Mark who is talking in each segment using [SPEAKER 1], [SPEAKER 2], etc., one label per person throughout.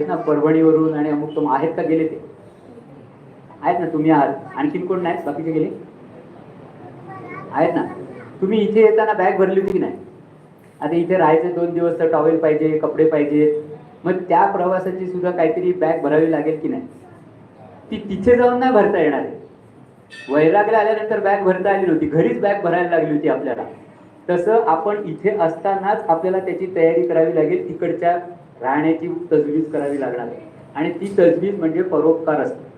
[SPEAKER 1] ना परभणीवरून आणि अमुक तुम आहेत का गेले ते आहेत ना, तुम्ही आहात, आणखीन कोण नाही बाकीचे गेले आहेत ना. तुम्ही इथे येताना बॅग भरली होती की नाही? आता इथे राहायचे 2 दिवस तर टॉवेल पाहिजे, कपडे पाहिजे, मग त्या प्रवासाची सुद्धा काहीतरी बॅग भरावी लागेल की नाही? ती तिथे जाऊन नाही भरता येणार आहे. वैरागला आल्यानंतर बॅग भरता आली नव्हती, घरीच बॅग भरायला लागली होती आपल्याला. तसं आपण इथे असतानाच आपल्याला त्याची तयारी करावी लागेल, तिकडच्या राहण्याची तजवीज करावी लागणार आहे. आणि ती तजवीज म्हणजे परोपकार असते.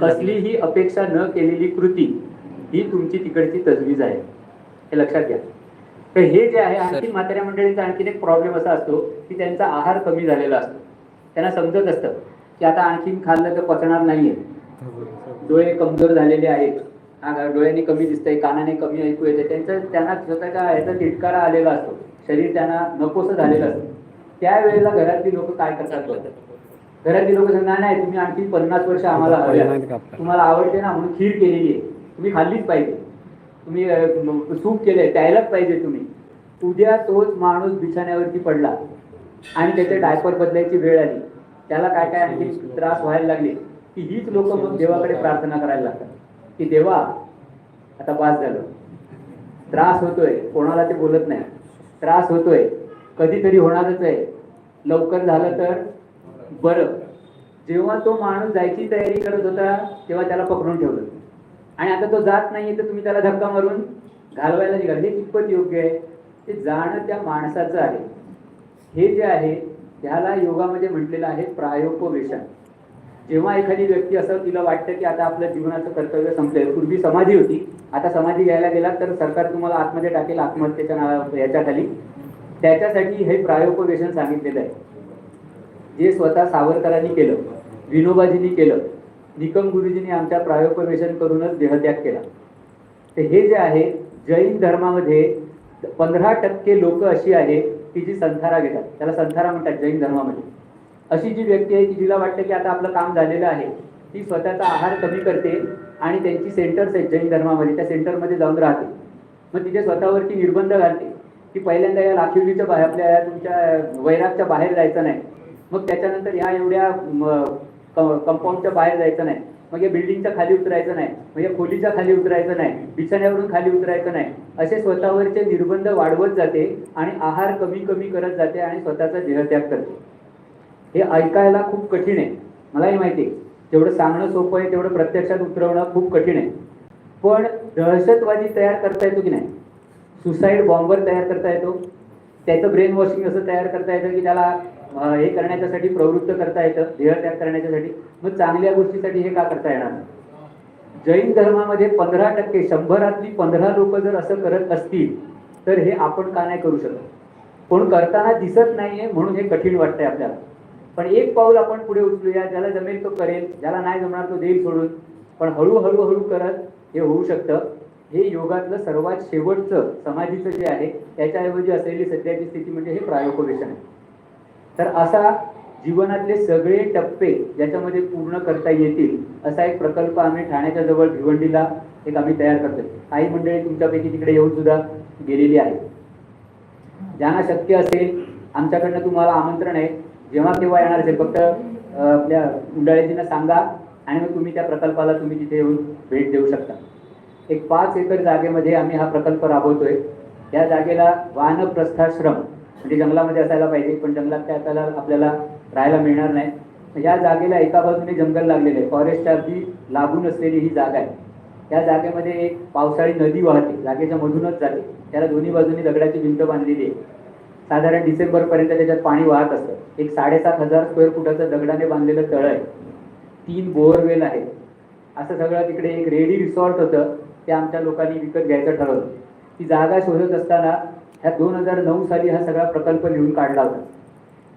[SPEAKER 1] कसलीही अपेक्षा न केलेली कृती ही तुमची तिकडची तजवीज आहे, हे लक्षात घ्या. तर हे जे आहे, आणखी म्हाताऱ्या मंडळींचा आणखीन एक प्रॉब्लेम असा असतो की त्यांचा आहार कमी झालेला असतो. त्यांना समजत असतं की आता आणखीन खाल्लं तर पचणार नाहीये, डोळे कमजोर झालेले आहेत, डोळ्यांनी कमी दिसतंय, कानाने कमी ऐकू येते, त्यांना स्वतःच्या ह्याचा तिटकारा आलेला असतो, शरीर त्यांना नकोसं झालेलं असतं. त्यावेळेला घरातली लोक काय करतात? घरातली लोक सांगणार नाही, तुम्ही आणखी 50 वर्ष आम्हाला हव्या, तुम्हाला आवडते ना म्हणून खीर केलेली आहे, तुम्ही खाल्लीच पाहिजे, तुम्ही सूप केलंय प्यायलाच पाहिजे तुम्ही. उद्या तोच माणूस बिछाण्यावरती पडला आणि त्याचे डायपर बदलायची वेळ आली, त्याला काय काय आणखी त्रास व्हायला लागले की हीच लोक मग देवाकडे प्रार्थना करायला लागतात की देवा आता बास झालं, त्रास होतोय, कोणाला ते बोलत नाही, त्रास होतोय, कधीतरी होणारच आहे, लवकर झालं तर बरं. जेव्हा तो माणूस जायची तयारी करत होता तेव्हा त्याला पकडून ठेवलं आणि आता तो जात नाहीये तर तुम्ही त्याला धक्का मारून घालवायला निघाले. हे कितपत योग्य आहे? ते जाणं त्या माणसाचं आहे. हे जे आहे त्याला योगामध्ये म्हटलेलं आहे प्रायोपवेशन. जेव्हा एखादी व्यक्ती असं तिला वाटतं की आता आपलं जीवनाचं कर्तव्य संपलंय, पूर्वी समाधी होती, आता समाधी घ्यायला गेला तर सरकार तुम्हाला आतमध्ये टाकेल आत्महत्येच्या याच्याखाली, त्याच्यासाठी हे प्रायोपवेशन सांगितलेलं आहे. जे स्वतः सावरकरांनी केलं, विनोबाजींनी केलं, निकम गुरुजींनी आमच्या प्रायोपवेशन करूनच देहत्याग केला. तर हे जे आहे जैन धर्मामध्ये 15% लोक अशी आहे की जी संथारा घेतात, त्याला संथारा म्हणतात जैन धर्मामध्ये. अशी जी व्यक्ती आहे की जिला वाटतं की आता आपलं काम झालेलं आहे, ती स्वतःचा आहार कमी करते आणि त्यांची सेंटर्स आहेत जैन धर्मामध्ये, त्या सेंटरमध्ये जाऊन राहते. मग तिथे स्वतःवरती निर्बंध घालते की पहिल्यांदा या लाखिवलीच्या बाहेर, आपल्या तुमच्या वैरागच्या बाहेर जायचं नाही, मग त्याच्यानंतर या एवढ्या कंपाऊंडच्या बाहेर जायचं नाही, मग या बिल्डिंगच्या खाली उतरायचं नाही, मग या खोलीच्या खाली उतरायचं नाही, बिछाण्यावरून खाली उतरायचं नाही, असे स्वतःवरचे निर्बंध वाढवत जाते आणि आहार कमी कमी करत जाते आणि स्वतःचा देहत्याग करते. हे ऐकायला खूप कठीण आहे, मलाही माहिती आहे, जेवढं सांगणं सोपं आहे तेवढं प्रत्यक्षात उतरवणं खूप कठीण आहे. पण दहशतवादी तयार करता येतो की नाही? सुसाईड बॉम्बर तयार करता येतो, त्याचं ब्रेन वॉशिंग असं तयार करता येतं की त्याला हे करण्याच्यासाठी प्रवृत्त करता येतं, देहत्याग करण्याच्यासाठी. मग चांगल्या गोष्टीसाठी हे का करता येणार? जैन धर्मामध्ये 15%, 100रातली 15 लोक जर असं करत असतील तर हे आपण का नाही करू शकत? कोण करताना दिसत नाहीये म्हणून हे कठीण वाटतंय आपल्याला. पण एक पाऊल आपण पुढे उचलूया, ज्याला जमेल तो करेल, ज्याला नाही जमणार तो देईल सोडून, पण हळूहळू हळू करत हे होऊ शकतं. हे योगातलं सर्वात शेवटचं समाधीचं जे आहे त्याच्याऐवजी असलेली सध्याची स्थिती म्हणजे हे प्रायोपवेशन आहे. तर असा जीवनातले सगळे टप्पे ज्याच्यामध्ये पूर्ण करता येतील असा एक प्रकल्प आम्ही ठाण्याच्या जवळ भिवंडीला एक आम्ही तयार करतोय. काही मंडळी तुमच्यापैकी तिकडे येऊन सुद्धा गेलेली आहे. ज्यांना शक्य असेल आमच्याकडनं तुम्हाला आमंत्रण आहे, जेव्हा केव्हा येणार असेल फक्त आपल्या मंडळींना सांगा आणि मग तुम्ही त्या प्रकल्पाला तुम्ही तिथे येऊन भेट देऊ शकता. एक 5 एकर जागेमध्ये आम्ही हा प्रकल्प राबवतोय. या जागेला वानप्रस्थाश्रम म्हणजे जंगलामध्ये असायला पाहिजे, पण जंगलात काय आपल्याला राहायला मिळणार नाही. या जागेला एका बाजूने जंगल लागलेलं आहे, फॉरेस्टच्या अगदी लागून असलेली ही जागा आहे. या जागेमध्ये एक पावसाळी नदी वाहते, जागेच्या मधूनच जाते, त्याला दोन्ही बाजूनी दगडाची भिंत बांधलेली आहे. साधारण डिसेंबरपर्यंत त्याच्यात पाणी वाहत असतं. एक 7,500 स्क्वेअर फुटाचं दगडाने बांधलेलं तळ आहे, 3 बोअरवेल आहेत. असं सगळं तिकडे एक रेडी रिसॉर्ट होतं, ते आमच्या लोकांनी विकत घ्यायचं ठरवलं. ती जागा शोधत असताना ह्या 2009 साली हा सगळा प्रकल्प लिहून काढला होता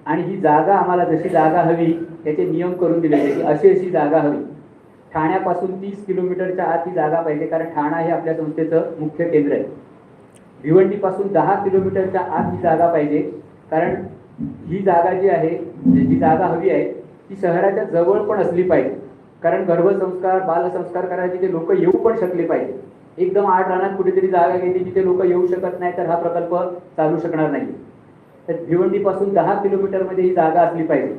[SPEAKER 1] आणि ही जागा आम्हाला जशी जागा हवी त्याचे नियम करून दिले की अशी जागा हवी. ठाण्यापासून 30 किलोमीटरच्या आत ही जागा पाहिजे, कारण ठाणा हे आपल्या संस्थेचं मुख्य केंद्र आहे. भिवंडीपासून 10 किलोमीटरच्या आत ही जागा पाहिजे, कारण ही जागा जी आहे, जी जागा हवी आहे ती शहराच्या जवळ पण असली पाहिजे, कारण गर्भसंस्कार बालसंस्कार करायचे ते लोक येऊ पण शकले पाहिजे. एकदम आड रानात कुठेतरी जागा घेतली जिथे लोक येऊ शकत नाही तर हा प्रकल्प चालू शकणार नाही. तर भिवंडीपासून 10 किलोमीटरमध्ये ही जागा असली पाहिजे.